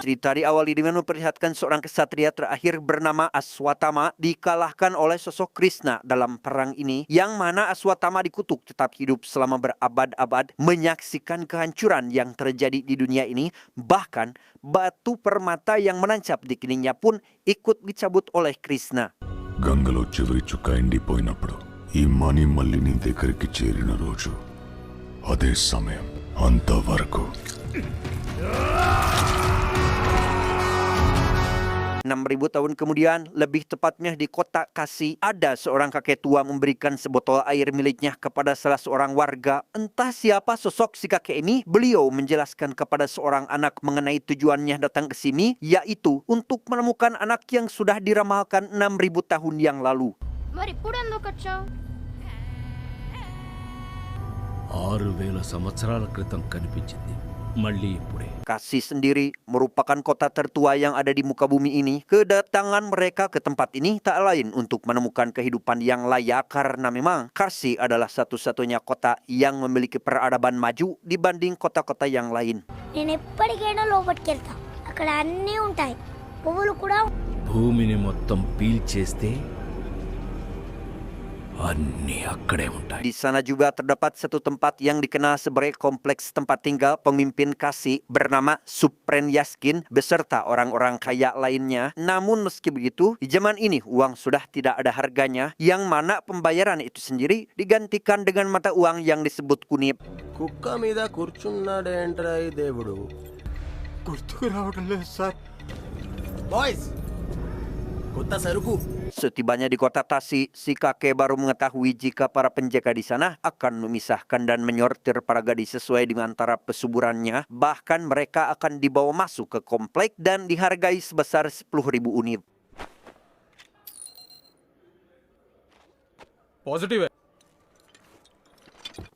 Cerita diawali dengan memperlihatkan seorang kesatria terakhir bernama Aswatama dikalahkan oleh sosok Krishna dalam perang ini, yang mana Aswatama dikutuk tetap hidup selama berabad-abad menyaksikan kehancuran yang terjadi di dunia ini. Bahkan batu permata yang menancap di keningnya pun ikut dicabut oleh Krishna. గంగలో చివరి చుక్క ఎండిపోయినప్పుడు ఈ మణి మళ్ళీ నీ దగ్గరికి చేరిన రోజు అదే సమయం అంతవరకు 6.000 tahun kemudian, lebih tepatnya di kota Kasi, ada seorang kakek tua memberikan sebotol air miliknya kepada salah seorang warga. Entah siapa sosok si kakek ini, beliau menjelaskan kepada seorang anak mengenai tujuannya datang ke sini, yaitu untuk menemukan anak yang sudah diramalkan 6.000 tahun yang lalu. మరి ఇప్పుడు ఎందుకు వచ్చావు 6000 సంవత్సరాల క్రితం కనిపించింది మళ్ళీ ఇప్పుడే. Kasi sendiri merupakan kota tertua yang ada di muka bumi ini. Kedatangan mereka ke tempat ini tak lain untuk menemukan kehidupan yang layak, karena memang Kasi adalah satu-satunya kota yang memiliki peradaban maju dibanding kota-kota yang lain. నేను ఎప్పటికైనా లోపలికి వెళ్తా అక్కడ అన్నీ ఉంటాయి పువ్వులు కూడా భూమిని మొత్తం పీల్చేస్తే అన్నీ అక్కడే ఉంటాయి. Di sana juga terdapat satu tempat yang dikenal sebagai kompleks tempat tinggal pemimpin Kasi bernama Supren Yaskin beserta orang-orang kaya lainnya. Namun meski begitu, di zaman ini uang sudah tidak ada harganya, yang mana pembayaran itu sendiri digantikan dengan mata uang yang disebut kunip. కుక్క మీద కూర్చున్నాడేంట్రా ఈ దేవుడు గుర్తుకు రావడం లేదు sir boys కొత్త సరుకు. Setibanya di kota Tasik, si kakek baru mengetahui jika para penjaga di sana akan memisahkan dan menyortir para gadis sesuai dengan taraf pesuburannya. Bahkan mereka akan dibawa masuk ke komplek dan dihargai sebesar 10.000 unit. Positif ya?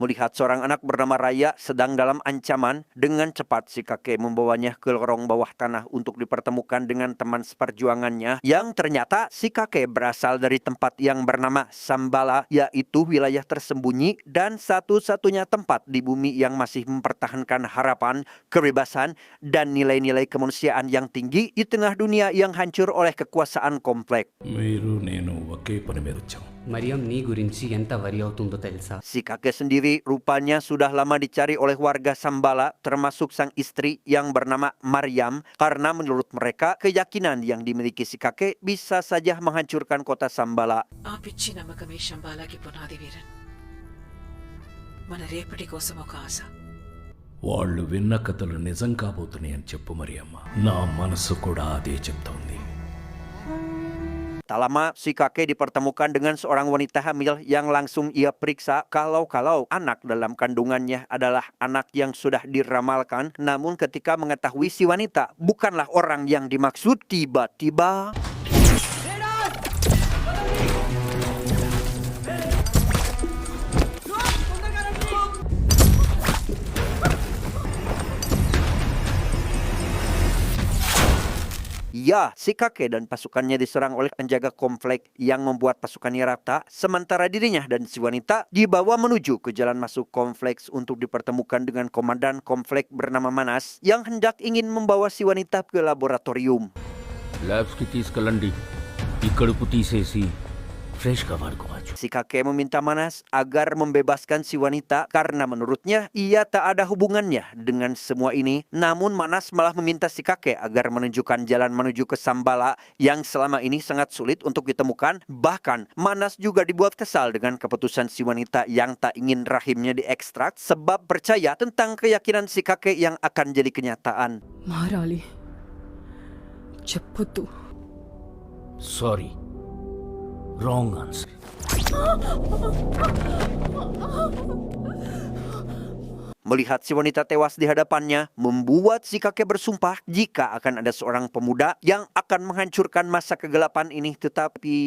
Melihat seorang anak bernama Raya sedang dalam ancaman, dengan cepat si kakek membawanya ke lorong bawah tanah untuk dipertemukan dengan teman seperjuangannya, yang ternyata si kakek berasal dari tempat yang bernama Sambala, yaitu wilayah tersembunyi dan satu-satunya tempat di bumi yang masih mempertahankan harapan, kebebasan, dan nilai-nilai kemanusiaan yang tinggi di tengah dunia yang hancur oleh kekuasaan komplek. మీరు నేను ఒకే పని మీద వచ్చాం. మరియం నీ గురించి ఎంత వరి అవుతుందో తెలుసా Si kakek sendiri rupanya sudah lama dicari oleh warga Sambala, termasuk sang istri yang bernama Maryam, karena menurut mereka keyakinan yang dimiliki si kakek bisa saja menghancurkan kota Sambala. ఆ పిచ్చి నమ్మకమే శంబాలాకి పునాది వీరన్ మన రేపటి కోసం ఒక ఆశ. వాళ్ళు విన్న కథలు నిజం కాబోతున్నాయని చెప్పు మరియమ్మ. నా మనసు కూడా అదే చెప్తోంది. Tak lama, si kakek dipertemukan dengan seorang wanita hamil yang langsung ia periksa kalau anak dalam kandungannya adalah anak yang sudah diramalkan. Namun ketika mengetahui si wanita bukanlah orang yang dimaksud, tiba-tiba ya, si kakek dan pasukannya diserang oleh penjaga komplek yang membuat pasukannya rata, sementara dirinya dan si wanita dibawa menuju ke jalan masuk kompleks untuk dipertemukan dengan komandan komplek bernama Manas yang hendak ingin membawa si wanita ke laboratorium. ల్యాబ్స్కి తీసుకెళ్ళండి, ఇక్కడకు తీసేసి ఫ్రెష్గా వాడుకోవచ్చు. Si kakek meminta Manas agar membebaskan si wanita karena menurutnya ia tak ada hubungannya dengan semua ini. Namun Manas malah meminta si kakek agar menunjukkan jalan menuju ke Sambala yang selama ini sangat sulit untuk ditemukan. Bahkan Manas juga dibuat kesal dengan keputusan si wanita yang tak ingin rahimnya diekstrak sebab percaya tentang keyakinan si kakek yang akan jadi kenyataan. మారాలి చెప్పొద్దు sorry, wrong answer. Melihat si wanita tewas di hadapannya, membuat si kakek bersumpah jika akan ada seorang pemuda yang akan menghancurkan masa kegelapan ini. Tetapi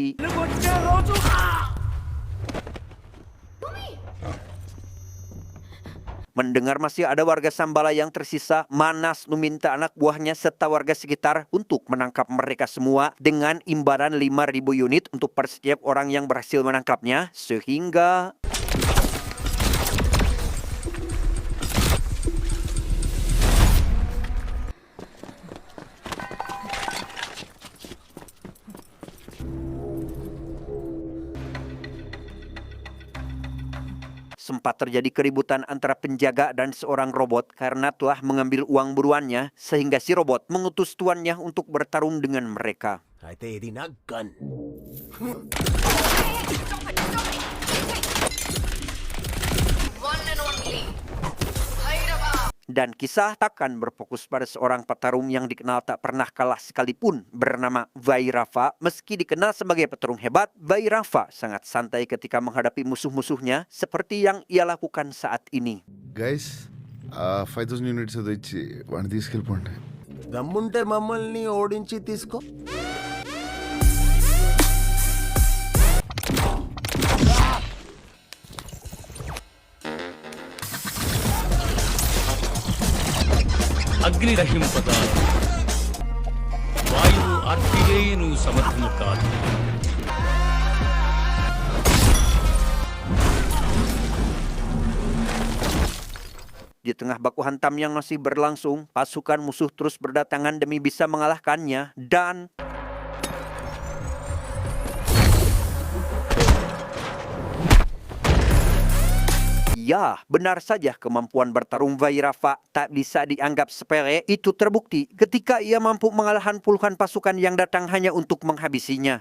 mendengar masih ada warga Sambala yang tersisa, Manas meminta anak buahnya serta warga sekitar untuk menangkap mereka semua dengan imbalan 5.000 unit untuk per setiap orang yang berhasil menangkapnya, sehingga sempat terjadi keributan antara penjaga dan seorang robot karena telah mengambil uang buruannya, sehingga si robot mengutus tuannya untuk bertarung dengan mereka. అయితే ఇది నా gun Dan kisah takkan berfokus pada seorang petarung yang dikenal tak pernah kalah sekalipun bernama Vairava. Meski dikenal sebagai petarung hebat, Vairava sangat santai ketika menghadapi musuh-musuhnya seperti yang ia lakukan saat ini. Guys 5000 యూనిట్స్ అది ఇచ్చి వాడిని తీసుకెళ్ళిపోండి. దమ్ముంటే మమ్మల్ని ఓడించి తీసుకో. అగ్నిరహింపద వాయువు ఆర్పివేయను సమర్థము కాదు. Di tengah baku hantam yang masih berlangsung, pasukan musuh terus berdatangan demi bisa mengalahkannya dan ya, benar saja kemampuan bertarung Vairava tak bisa dianggap sepele. Itu terbukti ketika ia mampu mengalahkan puluhan pasukan yang datang hanya untuk menghabisinya.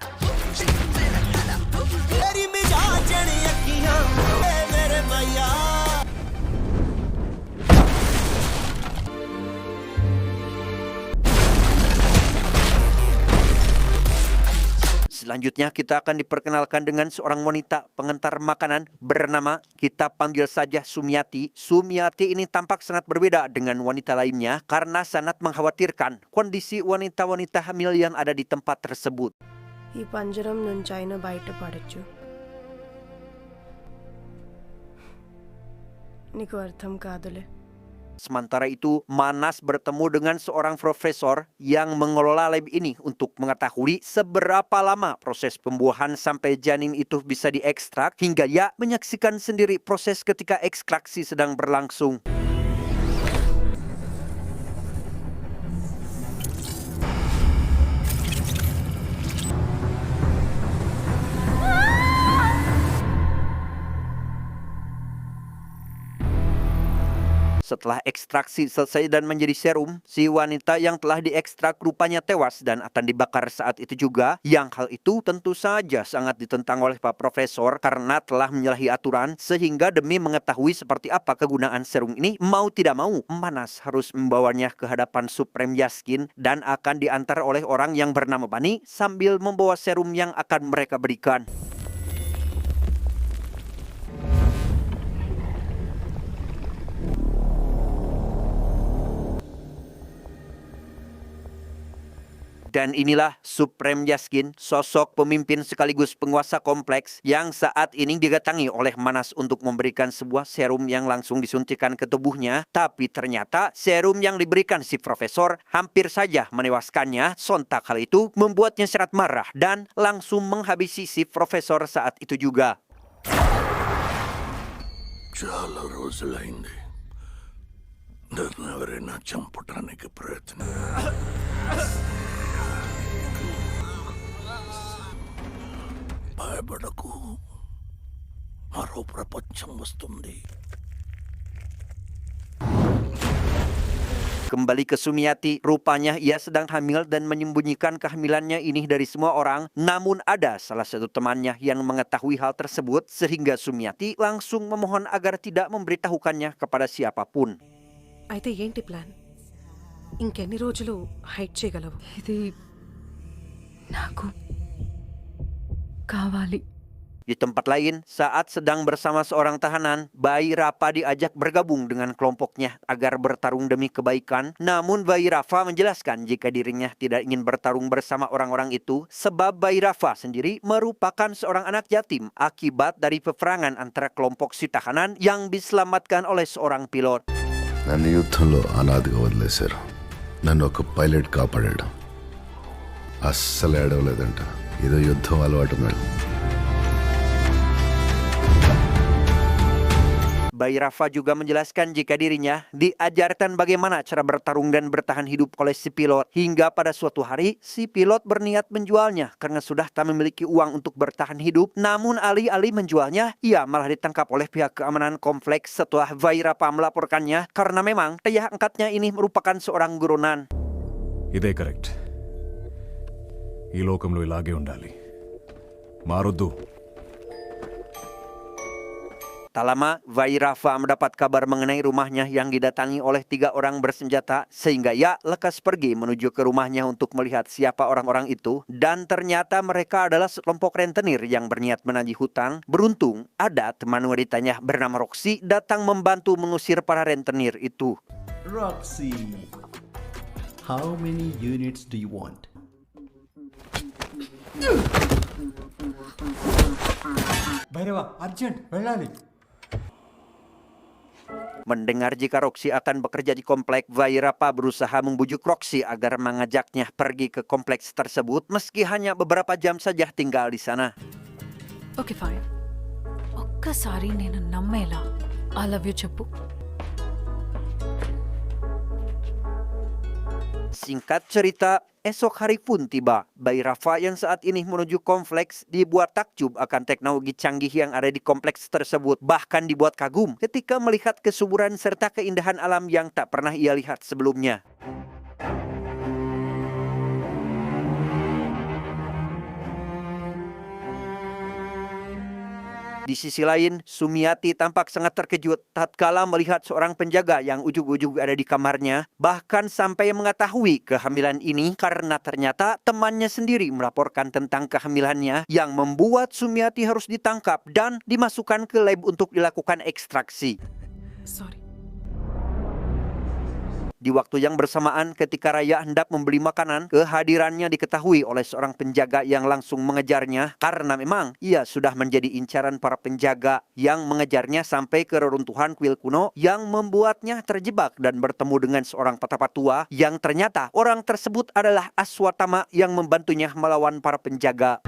Selanjutnya kita akan diperkenalkan dengan seorang wanita pengantar makanan bernama, kita panggil saja Sumiati. Sumiati ini tampak sangat berbeda dengan wanita lainnya karena sangat mengkhawatirkan kondisi wanita-wanita hamil yang ada di tempat tersebut. ఈ పంజరం నుంచి అయినా బయటపడచ్చు. నీకు అర్థం కాదులే. Sementara itu, Manas bertemu dengan seorang profesor yang mengelola lab ini untuk mengetahui seberapa lama proses pembuahan sampai janin itu bisa diekstrak, hingga ia menyaksikan sendiri proses ketika ekstraksi sedang berlangsung. Setelah ekstraksi selesai dan menjadi serum, si wanita yang telah diekstrak rupanya tewas dan akan dibakar saat itu juga. Yang hal itu tentu saja sangat ditentang oleh Pak Profesor karena telah menyalahi aturan, sehingga demi mengetahui seperti apa kegunaan serum ini, mau tidak mau Manas harus membawanya ke hadapan Supreme Yaskin dan akan diantar oleh orang yang bernama Bani sambil membawa serum yang akan mereka berikan. Dan inilah Supreme Yaskin, sosok pemimpin sekaligus penguasa kompleks yang saat ini didatangi oleh Manas untuk memberikan sebuah serum yang langsung disuntikan ke tubuhnya. Tapi ternyata serum yang diberikan si profesor hampir saja menewaskannya. Sontak hal itu membuatnya sangat marah dan langsung menghabisi si profesor saat itu juga. చాలా రోజులైంది నన్ను ఎవరైనా చంపడానికి ప్రయత్నం భయపడకు మరో ప్రపంచం వస్తుంది. Kembali ke Sumiati, rupanya ia sedang hamil dan menyembunyikan kehamilannya ini dari semua orang. Namun ada salah satu temannya yang mengetahui hal tersebut, sehingga Sumiati langsung memohon agar tidak memberitahukannya kepada siapapun. అయితే ఏంటి ప్లాన్? ఇంకెన్ని రోజులు హైడ్ చేయగలవు? ఇది నాకు కావాలి. Di tempat lain, saat sedang bersama seorang tahanan, Vairava diajak bergabung dengan kelompoknya agar bertarung demi kebaikan. Namun Vairava menjelaskan jika dirinya tidak ingin bertarung bersama orang-orang itu, sebab Vairava sendiri merupakan seorang anak yatim akibat dari peperangan antara kelompok si tahanan yang diselamatkan oleh seorang pilot. నన్ను యుద్ధంలో అనాథగా వదిలేశారు. నన్ను ఒక పైలట్ కాపాడాడు. అస్సలు ఏడవలేదంట. ఏదో యుద్ధం అలవాటు madam. Bayi Rafa juga menjelaskan jika dirinya diajarkan bagaimana cara bertarung dan bertahan hidup oleh si pilot. Hingga pada suatu hari, si pilot berniat menjualnya karena sudah tak memiliki uang untuk bertahan hidup. Namun alih-alih menjualnya, ia malah ditangkap oleh pihak keamanan kompleks setelah Bayi Rafa melaporkannya karena memang ayah angkatnya ini merupakan seorang gurunan. ఇదే కరెక్ట్. ఈ లోకంలో ఇలాగే ఉండాలి. మారొద్దు. Tak lama, Bayi Rafa mendapat kabar mengenai rumahnya yang didatangi oleh 3 orang bersenjata sehingga ia lekas pergi menuju ke rumahnya untuk melihat siapa orang-orang itu dan ternyata mereka adalah sekelompok rentenir yang berniat menagih hutang. Beruntung, ada teman wanitanya bernama Roxy datang membantu mengusir para rentenir itu. Roxy, how many units do you want? Bhairava, urgent, వెళ్ళాలి. Mendengar jika Roxy akan bekerja di komplek, Bayi Rafa berusaha membujuk Roxy agar mengajaknya pergi ke kompleks tersebut meski hanya beberapa jam saja tinggal di sana. Okay fine, ఒక్కసారి నేను నమ్మేలా I love you చెప్పు. Singkat cerita, esok hari pun tiba. Bayi Rafa yang saat ini menuju kompleks dibuat takjub akan teknologi canggih yang ada di kompleks tersebut. Bahkan dibuat kagum ketika melihat kesuburan serta keindahan alam yang tak pernah ia lihat sebelumnya. Di sisi lain, Sumiati tampak sangat terkejut tatkala melihat seorang penjaga yang ujug-ujug ada di kamarnya, bahkan sampai mengetahui kehamilan ini karena ternyata temannya sendiri melaporkan tentang kehamilannya yang membuat Sumiati harus ditangkap dan dimasukkan ke lab untuk dilakukan ekstraksi. Sorry. Di waktu yang bersamaan ketika Raya hendak membeli makanan, kehadirannya diketahui oleh seorang penjaga yang langsung mengejarnya karena memang ia sudah menjadi incaran para penjaga yang mengejarnya sampai ke reruntuhan kuil kuno yang membuatnya terjebak dan bertemu dengan seorang petapa tua yang ternyata orang tersebut adalah Aswatama yang membantunya melawan para penjaga.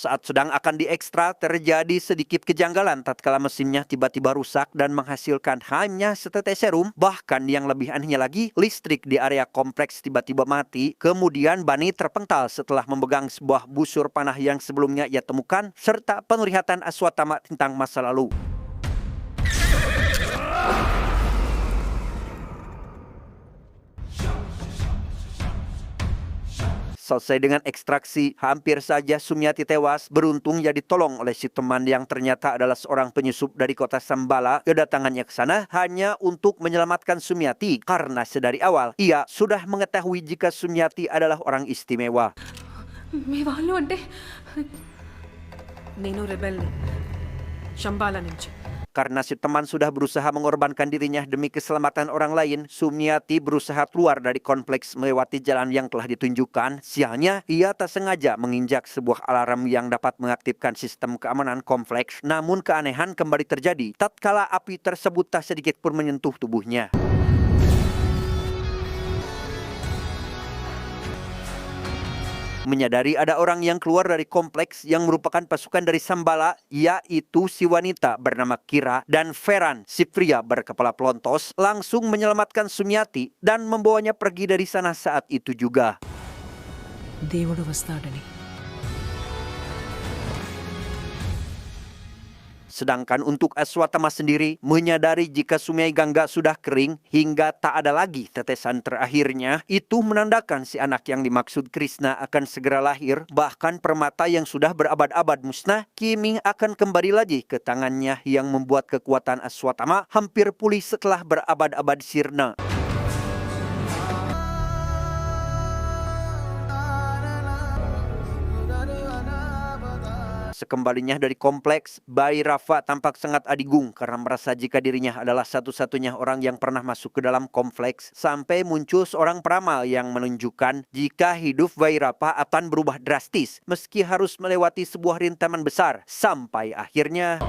Saat sedang akan diekstra, terjadi sedikit kejanggalan tatkala mesinnya tiba-tiba rusak dan menghasilkan hanya setetes serum. Bahkan yang lebih anehnya lagi, listrik di area kompleks tiba-tiba mati. Kemudian Bani terpental setelah memegang sebuah busur panah yang sebelumnya ia temukan, serta penglihatan Aswatama tentang masa lalu. Selesai dengan ekstraksi, hampir saja Sumiati tewas. Beruntung ia ditolong oleh si teman yang ternyata adalah seorang penyusup dari kota Sambala. Kedatangannya ke sana hanya untuk menyelamatkan Sumiati karena sedari awal ia sudah mengetahui jika Sumiati adalah orang istimewa. మీ వాళ్ళు అంటే నేను రెబెల్ని శంబాలా నుంచి. Karena si teman sudah berusaha mengorbankan dirinya demi keselamatan orang lain, Sumiati berusaha keluar dari kompleks melewati jalan yang telah ditunjukkan. Sialnya, ia tak sengaja menginjak sebuah alarm yang dapat mengaktifkan sistem keamanan kompleks. Namun keanehan kembali terjadi tatkala api tersebut tak sedikit pun menyentuh tubuhnya. Menyadari ada orang yang keluar dari kompleks yang merupakan pasukan dari Sambala, yaitu si wanita bernama Kira dan Feran, si pria berkepala pelontos, langsung menyelamatkan Sumiati dan membawanya pergi dari sana saat itu juga. దేవుడు వస్తాడని. Sedangkan untuk Aswatama sendiri menyadari jika Sungai Gangga sudah kering hingga tak ada lagi tetesan terakhirnya, itu menandakan si anak yang dimaksud Krishna akan segera lahir. Bahkan permata yang sudah berabad-abad musnah kini akan kembali lagi ke tangannya yang membuat kekuatan Aswatama hampir pulih setelah berabad-abad sirna. Sekembalinya dari kompleks, Bayi Rafa tampak sangat adigung karena merasa jika dirinya adalah satu-satunya orang yang pernah masuk ke dalam kompleks. Sampai muncul seorang peramal yang menunjukkan jika hidup Bayi Rafa akan berubah drastis meski harus melewati sebuah rintangan besar. Sampai akhirnya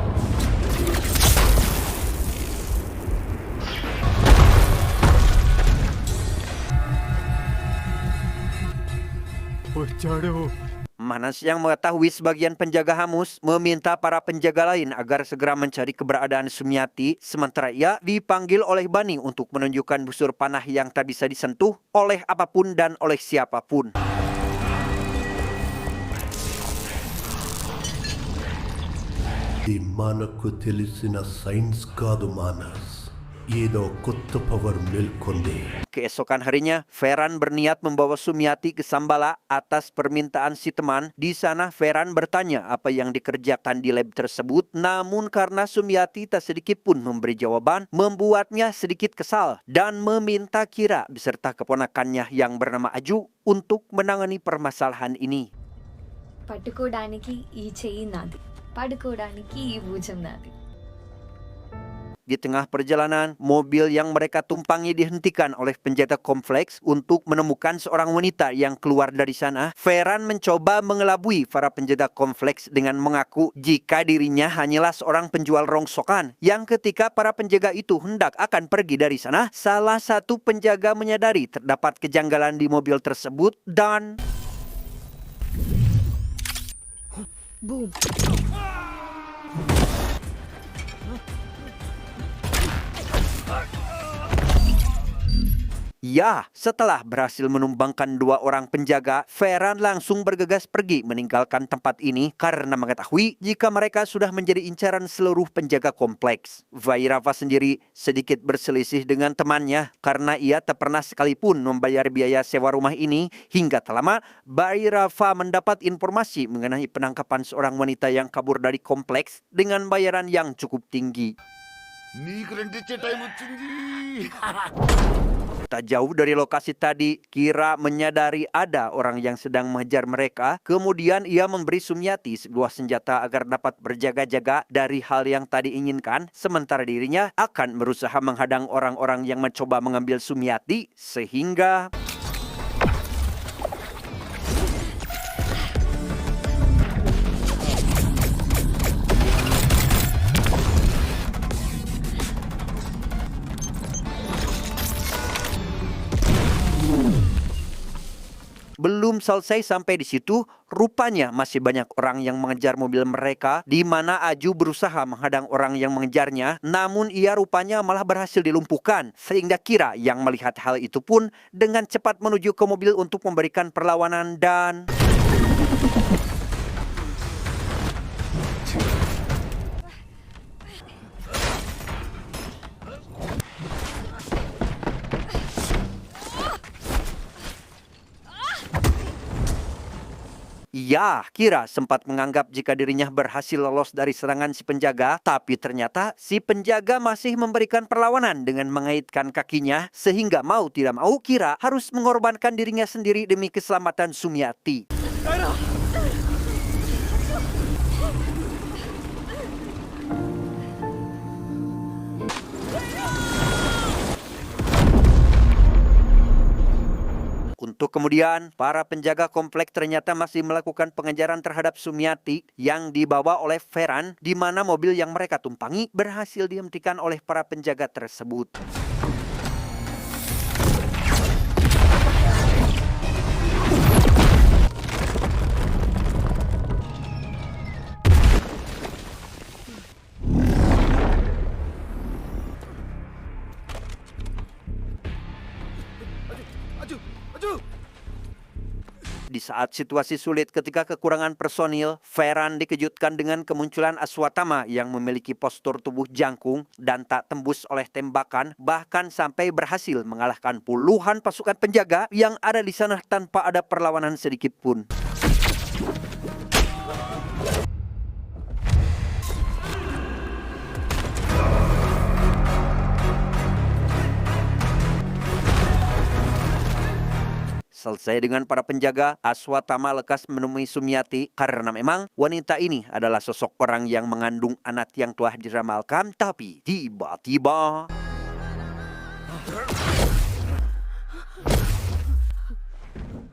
Manas yang mengetahui sebagian penjaga hangus meminta para penjaga lain agar segera mencari keberadaan Sumiati, sementara ia dipanggil oleh Bani untuk menunjukkan busur panah yang tak bisa disentuh oleh apapun dan oleh siapapun. ఇది మనకు తెలిసిన సైన్స్ కాదు మానస్ ఏదో కొత్త పవర్ మేల్కొంది. Keesokan harinya, Ferhan berniat membawa Sumiati ke Sambala atas permintaan si teman. Di sana, Ferhan bertanya apa yang dikerjakan di lab tersebut. Namun karena Sumiati tak sedikit pun memberi jawaban, membuatnya sedikit kesal dan meminta Kira beserta keponakannya yang bernama Aju untuk menangani permasalahan ini. పట్టుకోవడానికి ఈ చెయ్యి నాది, పడుకోవడానికి ఈ భుజం నాది. Di tengah perjalanan, mobil yang mereka tumpangi dihentikan oleh penjaga kompleks untuk menemukan seorang wanita yang keluar dari sana. Ferhan mencoba mengelabui para penjaga kompleks dengan mengaku jika dirinya hanyalah seorang penjual rongsokan yang ketika para penjaga itu hendak akan pergi dari sana, salah satu penjaga menyadari terdapat kejanggalan di mobil tersebut dan Boom. ya, setelah berhasil menumbangkan 2 orang penjaga, Ferhan langsung bergegas pergi meninggalkan tempat ini karena mengetahui jika mereka sudah menjadi incaran seluruh penjaga kompleks. Vairava sendiri sedikit berselisih dengan temannya karena ia tak pernah sekalipun membayar biaya sewa rumah ini. Hingga tak lama, Vairava mendapat informasi mengenai penangkapan seorang wanita yang kabur dari kompleks dengan bayaran yang cukup tinggi. Tak jauh dari lokasi tadi, Kira menyadari ada orang yang sedang mengejar mereka. Kemudian ia memberi Sumiati sebuah senjata agar dapat berjaga-jaga dari hal yang tadi inginkan. Sementara dirinya akan berusaha menghadang orang-orang yang mencoba mengambil Sumiati sehingga belum selesai sampai di situ, rupanya masih banyak orang yang mengejar mobil mereka, di mana Aju berusaha menghadang orang yang mengejarnya, namun ia rupanya malah berhasil dilumpuhkan, sehingga Kira yang melihat hal itu pun dengan cepat menuju ke mobil untuk memberikan perlawanan dan ya, Kira sempat menganggap jika dirinya berhasil lolos dari serangan si penjaga, tapi ternyata si penjaga masih memberikan perlawanan dengan mengaitkan kakinya, sehingga mau tidak mau Kira harus mengorbankan dirinya sendiri demi keselamatan Sumiati. Untuk kemudian, para penjaga komplek ternyata masih melakukan pengejaran terhadap Sumiati yang dibawa oleh Ferhan, di mana mobil yang mereka tumpangi berhasil dihentikan oleh para penjaga tersebut. Di saat situasi sulit ketika kekurangan personil, Ferhan dikejutkan dengan kemunculan Aswatama yang memiliki postur tubuh jangkung dan tak tembus oleh tembakan, bahkan sampai berhasil mengalahkan puluhan pasukan penjaga yang ada di sana tanpa ada perlawanan sedikit pun. Selesai dengan para penjaga, Aswatama lekas menemui Sumiati karena memang wanita ini adalah sosok orang yang mengandung anak yang telah diramalkan, tapi tiba-tiba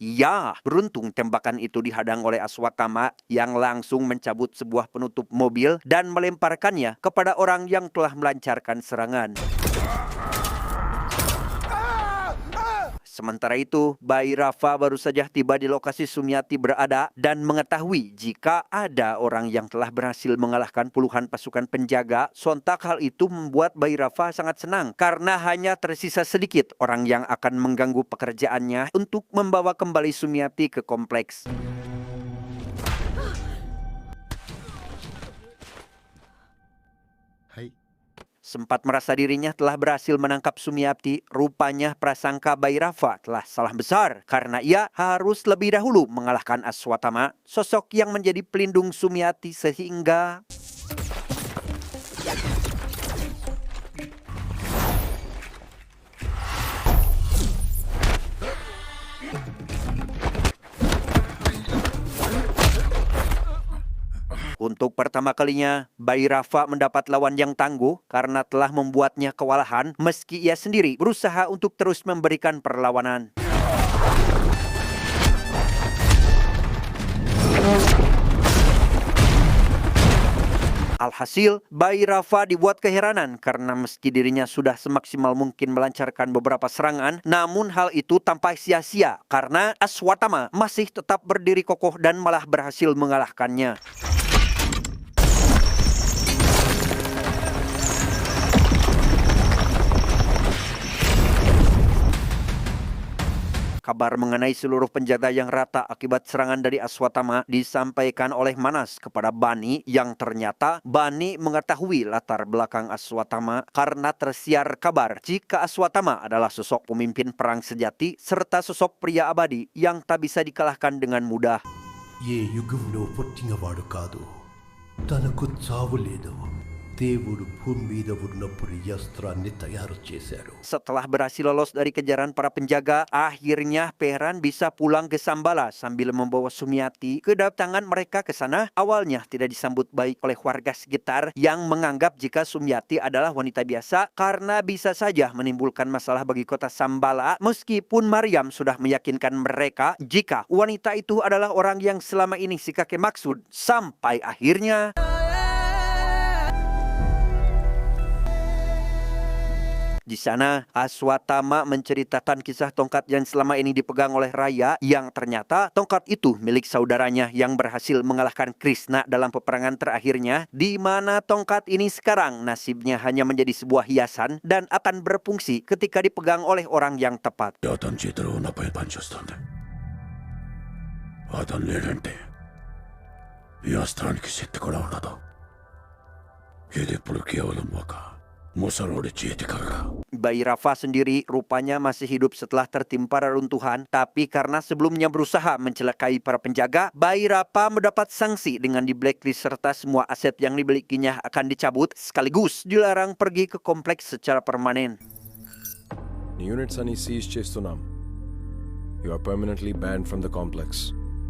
ya, beruntung tembakan itu dihadang oleh Aswatama yang langsung mencabut sebuah penutup mobil dan melemparkannya kepada orang yang telah melancarkan serangan. Sementara itu, bayi Rafa baru saja tiba di lokasi Sumiati berada dan mengetahui jika ada orang yang telah berhasil mengalahkan puluhan pasukan penjaga. Sontak hal itu membuat bayi Rafa sangat senang karena hanya tersisa sedikit orang yang akan mengganggu pekerjaannya untuk membawa kembali Sumiati ke kompleks. Hai. Sempat merasa dirinya telah berhasil menangkap Sumiati, rupanya prasangka bayi Rafa telah salah besar karena ia harus lebih dahulu mengalahkan Aswatama, sosok yang menjadi pelindung Sumiati sehingga untuk pertama kalinya, bayi Rafa mendapat lawan yang tangguh karena telah membuatnya kewalahan meski ia sendiri berusaha untuk terus memberikan perlawanan. Alhasil, bayi Rafa dibuat keheranan karena meski dirinya sudah semaksimal mungkin melancarkan beberapa serangan, namun hal itu tampak sia-sia karena Aswatama masih tetap berdiri kokoh dan malah berhasil mengalahkannya. Kabar mengenai seluruh penjaga yang rata akibat serangan dari Aswatama disampaikan oleh Manas kepada Bani yang ternyata Bani mengetahui latar belakang Aswatama karena tersiar kabar jika Aswatama adalah sosok pemimpin perang sejati serta sosok pria abadi yang tak bisa dikalahkan dengan mudah. ఏ యుగంలో పుట్టినవాడు కాదు తనకు చావు లేదు దేవుడు భూమి మీద ఉన్నప్పుడు ఈ అస్త్రాన్ని తయారు చేశారు. Setelah berhasil lolos dari kejaran para penjaga, akhirnya Peran bisa pulang ke Sambala sambil membawa Sumiati. Kedatangan mereka ke sana awalnya tidak disambut baik oleh warga sekitar yang menganggap jika Sumiati adalah wanita biasa karena bisa saja menimbulkan masalah bagi kota Sambala, meskipun Maryam sudah meyakinkan mereka jika wanita itu adalah orang yang selama ini si kakek maksud. Sampai akhirnya di sana, Aswatama menceritakan kisah tongkat yang selama ini dipegang oleh Raya yang ternyata tongkat itu milik saudaranya yang berhasil mengalahkan Krishna dalam peperangan terakhirnya, di mana tongkat ini sekarang nasibnya hanya menjadi sebuah hiasan dan akan berfungsi ketika dipegang oleh orang yang tepat. అతని చేతిలో ఉన్నపై పనిచేస్తుంది అతను లేడంటే ఈ అస్త్రానికి శక్తి కూడా ఉండదు ఇది ఇప్పుడు కేవలం ఒక ముసలోడి చేతి కర్ర. Bayi Rafa sendiri rupanya masih hidup setelah tertimpa reruntuhan, tapi karena sebelumnya berusaha mencelakai para penjaga, bayi Rafa mendapat sanksi dengan di blacklist serta semua aset yang dimilikinya akan dicabut sekaligus dilarang pergi ke kompleks secara permanen. Units అని సీజ్ చేస్తున్నాం. You are permanently banned from the complex.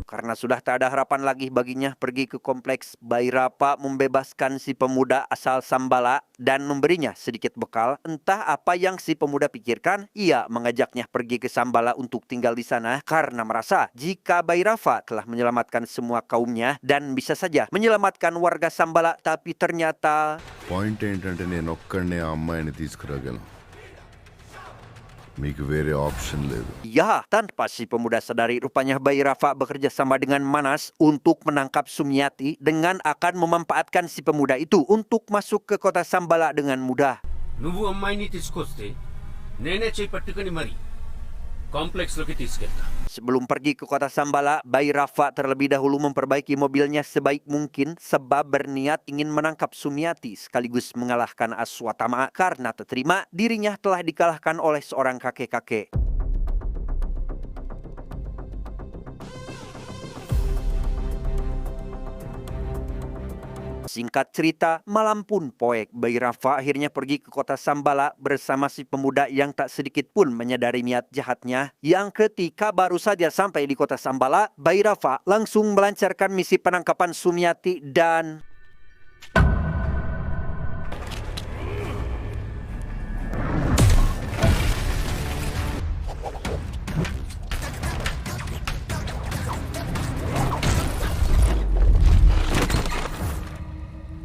Karena sudah tak ada harapan lagi baginya pergi ke kompleks, bayi Rafa membebaskan si pemuda asal Sambala dan memberinya sedikit bekal. Entah apa yang si pemuda pikirkan, ia mengajaknya pergi ke Sambala untuk tinggal di sana karena merasa jika bayi Rafa telah menyelamatkan semua kaumnya dan bisa saja menyelamatkan warga Sambala, tapi ternyata point ఏంటంటే నేను ఒక్కడనే ఆ అమ్మాయిని తీసుకురాగలను మీకు వేరే ఆప్షన్ లేదు. ya, tanpa si pemuda sadari, rupanya bayi Rafa bekerja sama dengan Manas untuk menangkap Sumiati dengan akan memanfaatkan si pemuda itu untuk masuk ke kota Sambala dengan mudah. నువ్వు అమ్మాయిని తీసుకొస్తే నేనే చేయి పట్టుకుని మరి కాంప్లెక్స్లోకి తీసుకెళ్తా. Sebelum pergi ke kota Sambala, bayi Rafa terlebih dahulu memperbaiki mobilnya sebaik mungkin sebab berniat ingin menangkap Sumiati sekaligus mengalahkan Aswatama karena tak terima dirinya telah dikalahkan oleh seorang kakek-kakek. Singkat cerita, malam pun poek, bayi Rafa akhirnya pergi ke kota Sambala bersama si pemuda yang tak sedikit pun menyadari niat jahatnya. Yang ketika baru saja sampai di kota Sambala, bayi Rafa langsung melancarkan misi penangkapan Sumiati dan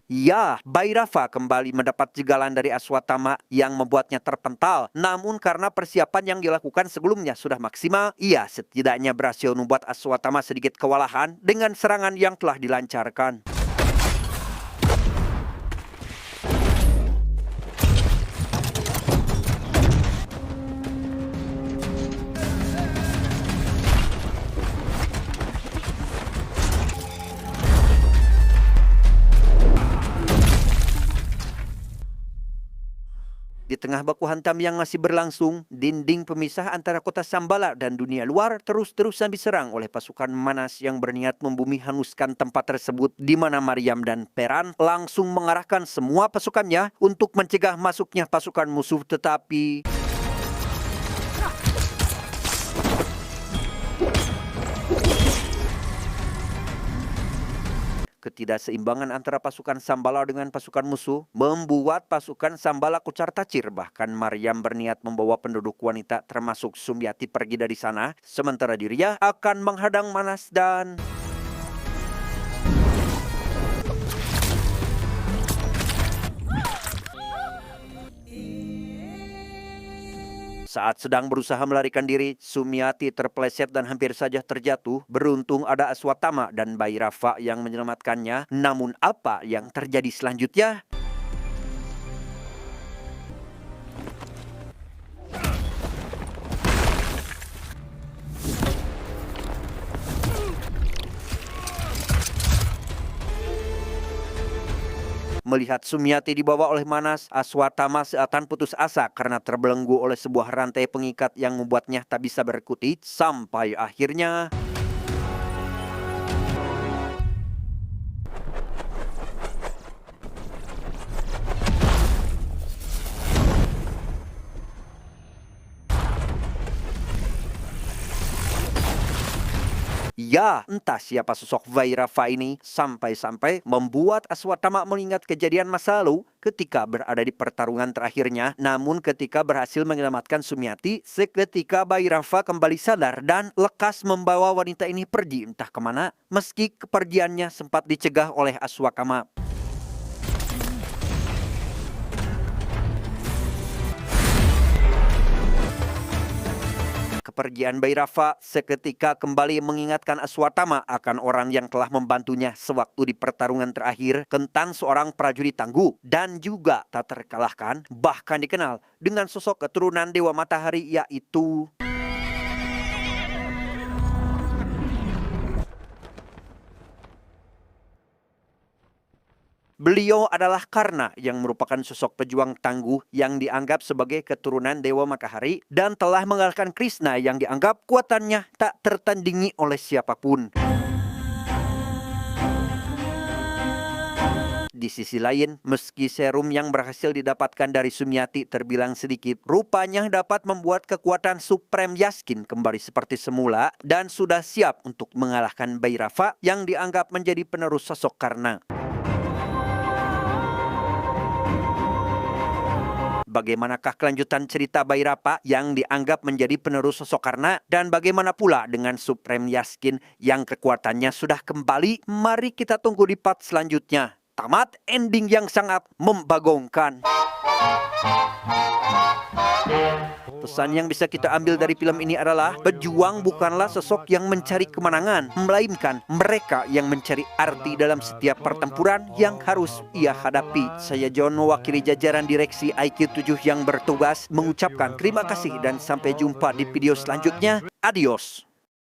Ya, Bhairava kembali mendapat jegalan dari Aswatthama yang membuatnya terpental. Namun karena persiapan yang dilakukan sebelumnya sudah maksimal, ia setidaknya berhasil membuat Aswatthama sedikit kewalahan dengan serangan yang telah dilancarkan. Di tengah baku hantam yang masih berlangsung, dinding pemisah antara kota Shambhala dan dunia luar terus-terusan diserang oleh pasukan Manas yang berniat membumi hanuskan tempat tersebut, di mana Maryam dan Peran langsung mengarahkan semua pasukannya untuk mencegah masuknya pasukan musuh. Tetapi ketidakseimbangan antara pasukan Shambhala dengan pasukan musuh membuat pasukan Shambhala kucar-kacir. Bahkan Maryam berniat membawa penduduk wanita termasuk Sumyati pergi dari sana, sementara dirinya akan menghadang Manas dan saat sedang berusaha melarikan diri, Sumyati terpeleset dan hampir saja terjatuh. Beruntung ada Aswatthama dan Bhairava yang menyelamatkannya. Namun apa yang terjadi selanjutnya? Melihat Sumyati dibawa oleh Manas, Aswatthama seakan putus asa karena terbelenggu oleh sebuah rantai pengikat yang membuatnya tak bisa berkutik, sampai akhirnya ya, entah siapa sosok Bhairava ini, sampai-sampai membuat Aswatthama mengingat kejadian masa lalu ketika berada di pertarungan terakhirnya. Namun ketika berhasil menyelamatkan Sumyati, seketika Bhairava kembali sadar dan lekas membawa wanita ini pergi entah kemana, meski kepergiannya sempat dicegah oleh Aswatthama. Kepergian Bhairava seketika kembali mengingatkan Aswatthama akan orang yang telah membantunya sewaktu di pertarungan terakhir, tentang seorang prajurit tangguh dan juga tak terkalahkan, bahkan dikenal dengan sosok keturunan Dewa Matahari, yaitu beliau adalah Karna yang merupakan sosok pejuang tangguh yang dianggap sebagai keturunan Dewa Matahari dan telah mengalahkan Krishna yang dianggap kuatannya tak tertandingi oleh siapapun. Di sisi lain, meski serum yang berhasil didapatkan dari Sumyati terbilang sedikit, rupanya dapat membuat kekuatan Supreme Yaskin kembali seperti semula dan sudah siap untuk mengalahkan Bhairava yang dianggap menjadi penerus sosok Karna. Bagaimanakah kelanjutan cerita Bhairava yang dianggap menjadi penerus sosok Karna, dan bagaimana pula dengan Supreme Yaskin yang kekuatannya sudah kembali? Mari kita tunggu di part selanjutnya. Tamat ending yang sangat membagongkan. Pesan yang bisa kita ambil dari film ini adalah pejuang bukanlah sosok yang mencari kemenangan, melainkan mereka yang mencari arti dalam setiap pertempuran yang harus ia hadapi. Saya John, mewakili jajaran direksi IQ7 yang bertugas, mengucapkan terima kasih dan sampai jumpa di video selanjutnya. Adios.